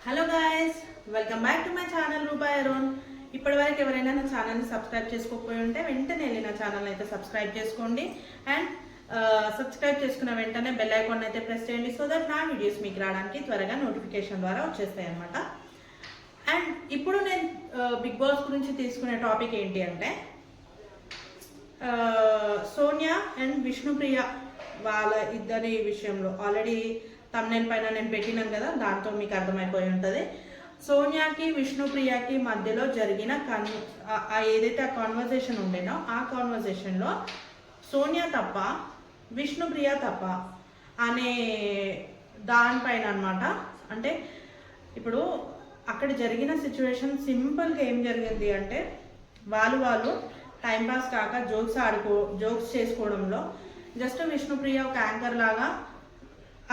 Hello guys, welcome back to my channel Roopa Arun. ఇప్పటివరకు ఎవరైనా నా ఛానల్ని సబ్స్క్రైబ్ చేసుకోకపోయి ఉంటే వెంటనే వెళ్ళి నా ఛానల్ని అయితే సబ్స్క్రైబ్ చేసుకోండి. అండ్ సబ్స్క్రైబ్ చేసుకున్న వెంటనే బెల్ ఐకాన్ అయితే ప్రెస్ చేయండి, సో దట్ నా వీడియోస్ మీకు రావడానికి త్వరగా నోటిఫికేషన్ ద్వారా వచ్చేస్తాయి అన్నమాట. అండ్ ఇప్పుడు నేను బిగ్ బాస్ గురించి తీసుకునే టాపిక్ ఏంటి అంటే సోనియా అండ్ విష్ణుప్రియ వాళ్ళ ఇద్దరి విషయంలో ఆల్రెడీ తమ్నెయిల్ పైన నేను పెట్టినాను కదా, దాంతో మీకు అర్థమైపోయి ఉంటుంది. సోనియాకి విష్ణుప్రియకి మధ్యలో జరిగిన ఏదైతే ఆ కాన్వర్జేషన్ ఉండేనో ఆ కాన్వర్జేషన్లో సోనియా తప్ప విష్ణుప్రియ తప్ప అనే దానిపైన అనమాట. అంటే ఇప్పుడు అక్కడ జరిగిన సిచ్యువేషన్ సింపుల్గా ఏం జరిగింది అంటే వాళ్ళు టైంపాస్ కాక జోక్స్ చేసుకోవడంలో జస్ట్ విష్ణుప్రియ ఒక యాంకర్ లాగా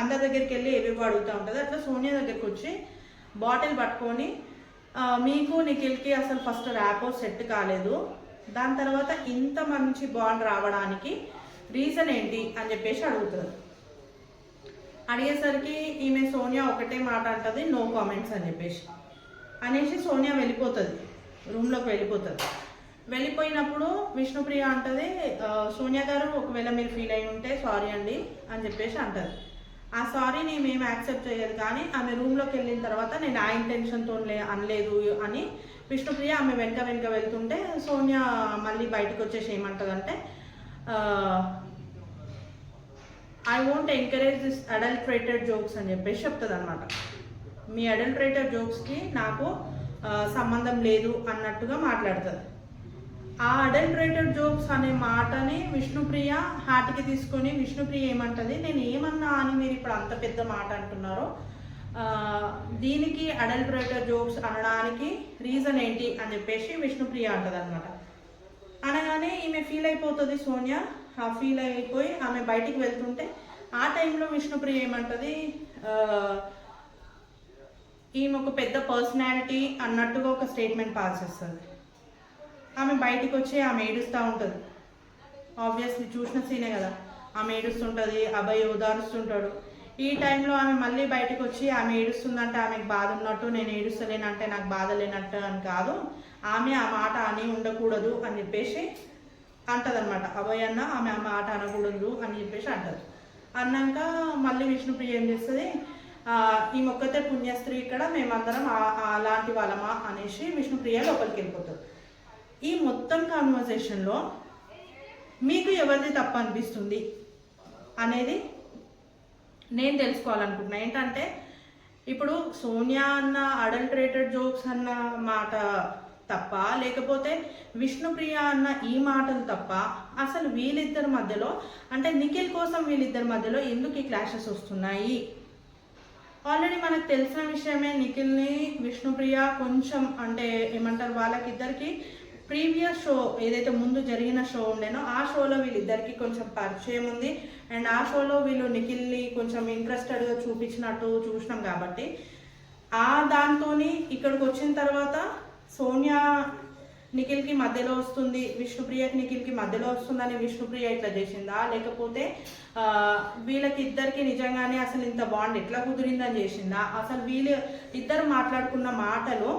అందరి దగ్గరికి వెళ్ళి ఏవేవో అడుగుతూ ఉంటుంది. అట్లా సోనియా దగ్గరికి వచ్చి బాటిల్ పట్టుకొని మీకు నిఖిల్కి అసలు ఫస్ట్ ర్యాపో సెట్ కాలేదు, దాని తర్వాత ఇంత మంచి బాండ్ రావడానికి రీజన్ ఏంటి అని చెప్పేసి అడుగుతుంది. అడిగేసరికి ఈమె సోనియా ఒకటే మాట అంటుంది, నో కామెంట్స్ అని చెప్పేసి అనేసి సోనియా వెళ్ళిపోతుంది, రూమ్లోకి వెళ్ళిపోతుంది. వెళ్ళిపోయినప్పుడు విష్ణుప్రియ అంటుంది, సోనియా గారు ఒకవేళ మీరు ఫీల్ అయి ఉంటే సారీ అండి అని చెప్పేసి అంటుంది. ఆ సారీని మేము యాక్సెప్ట్ చేయదు, కానీ ఆమె రూమ్లోకి వెళ్ళిన తర్వాత నేను ఆ ఇంటెన్షన్తో అనలేదు అని విష్ణుప్రియ ఆమె వెనక వెళ్తుంటే సోనియా మళ్ళీ బయటకు వచ్చేసి ఏమంటుందంటే I won't encourage this adulterated jokes అని చెప్పేసి చెప్తుంది అనమాట. మీ అడల్ట్రేటెడ్ జోక్స్కి నాకు సంబంధం లేదు అన్నట్టుగా మాట్లాడుతుంది. ఆ అడల్ట్రేటెడ్ జోక్స్ అనే మాటని విష్ణుప్రియ హార్ట్కి తీసుకొని విష్ణుప్రియ ఏమంటుంది, నేను ఏమన్నా అని మీరు ఇప్పుడు అంత పెద్ద మాట అంటున్నారో, దీనికి అడల్ట్రేటెడ్ జోక్స్ అనడానికి రీజన్ ఏంటి అని చెప్పేసి విష్ణుప్రియ అంటుంది అనమాట. అనగానే ఈమె ఫీల్ అయిపోతుంది సోనియా. ఆ ఫీల్ అయిపోయి ఆమె బయటికి వెళ్తుంటే ఆ టైంలో విష్ణుప్రియ ఏమంటుంది, ఈమె ఒక పెద్ద పర్సనాలిటీ అన్నట్టుగా ఒక స్టేట్మెంట్ పాస్ చేస్తుంది. ఆమె బయటికి వచ్చి ఆమె ఏడుస్తూ ఉంటుంది. ఆబ్వియస్లీ చూసిన సీనే కదా, ఆమె ఏడుస్తుంటుంది, అబ్బాయి ఓదారుస్తుంటాడు. ఈ టైంలో ఆమె మళ్ళీ బయటకు వచ్చి ఆమె ఏడుస్తుందంటే ఆమెకు బాధ ఉన్నట్టు, నేను ఏడుస్తలేనంటే నాకు బాధ లేనట్టు అని కాదు, ఆమె ఆ మాట అని ఉండకూడదు అని చెప్పేసి అంటది అనమాట. అబ్బాయి అన్న ఆమె ఆ మాట అనకూడదు అని చెప్పేసి అంటది. అన్నాక మళ్ళీ విష్ణుప్రియ ఏం చేస్తుంది, ఈ మొక్కతే పుణ్యస్త్రీ, ఇక్కడ మేమందరం అలాంటి వాళ్ళమా అనేసి విష్ణుప్రియ లోపలికి వెళ్ళిపోతుంది. ఈ మొత్తం కాన్వర్జేషన్లో మీకు ఎవరిది తప్పు అనిపిస్తుంది అనేది నేను తెలుసుకోవాలనుకుంటున్నా. ఏంటంటే ఇప్పుడు సోనియా అన్న అడల్ట్రేటెడ్ జోక్స్ అన్న మాట తప్ప, లేకపోతే విష్ణుప్రియ అన్న ఈ మాటలు తప్ప, అసలు వీళ్ళిద్దరి మధ్యలో అంటే నిఖిల్ కోసం వీళ్ళిద్దరి మధ్యలో ఎందుకు ఈ క్లాషెస్ వస్తున్నాయి? ఆల్రెడీ మనకు తెలిసిన విషయమే, నిఖిల్ని విష్ణుప్రియ కొంచెం అంటే ఏమంటారు, వాళ్ళకిద్దరికి ప్రీవియస్ షో ఏదైతే ముందు జరిగిన షో ఉండేనో ఆ షోలో వీళ్ళిద్దరికి కొంచెం పరిచయం ఉంది. అండ్ ఆ షోలో వీళ్ళు నిఖిల్ని కొంచెం ఇంట్రెస్టెడ్గా చూపించినట్టు చూసినాం కాబట్టి ఆ దాంతో ఇక్కడికి వచ్చిన తర్వాత సోనియా నిఖిల్కి మధ్యలో వస్తుంది, విష్ణుప్రియకి నిఖిల్కి మధ్యలో వస్తుందని విష్ణుప్రియ ఇట్లా చేసిందా, లేకపోతే వీళ్ళకి ఇద్దరికి నిజంగానే అసలు ఇంత బాండ్ ఎట్లా కుదిరిందని చేసిందా? అసలు వీళ్ళు ఇద్దరు మాట్లాడుకున్న మాటలు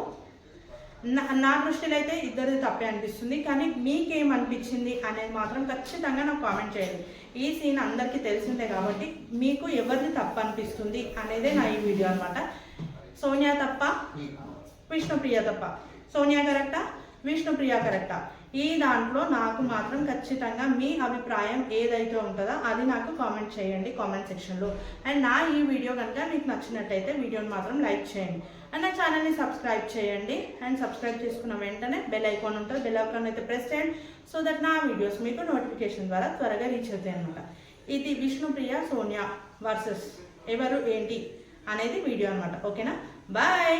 నా దృష్టిలో అయితే ఇద్దరిది తప్పే అనిపిస్తుంది. కానీ మీకేమనిపించింది అనేది మాత్రం ఖచ్చితంగా నాకు కామెంట్ చేయండి. ఈ సీన్ అందరికీ తెలిసిందే కాబట్టి మీకు ఎవరిది తప్పు అనిపిస్తుంది అనేదే నా ఈ వీడియో అనమాట. సోనియా తప్ప విష్ణుప్రియ తప్ప, సోనియా కరెక్టా విష్ణుప్రియ కరెక్టా? ఈ దాంట్లో నాకు మాత్రం ఖచ్చితంగా మీ అభిప్రాయం ఏదైతే ఉంటుందో అది నాకు కామెంట్ చేయండి కామెంట్ సెక్షన్లో. అండ్ నా ఈ వీడియో కనుక మీకు నచ్చినట్టయితే వీడియోని మాత్రం లైక్ చేయండి. అండ్ నా ఛానల్ని సబ్స్క్రైబ్ చేయండి. అండ్ సబ్స్క్రైబ్ చేసుకున్న వెంటనే బెల్ ఐకాన్ ఉంటుంది, బెల్ ఐకాన్ అయితే ప్రెస్ చేయండి, సో దట్ నా వీడియోస్ మీకు నోటిఫికేషన్ ద్వారా త్వరగా రీచ్ అవుతాయి అనమాట. ఇది విష్ణుప్రియ సోనియా వర్సెస్ ఎవరు ఏంటి అనేది వీడియో అనమాట. ఓకేనా, బాయ్.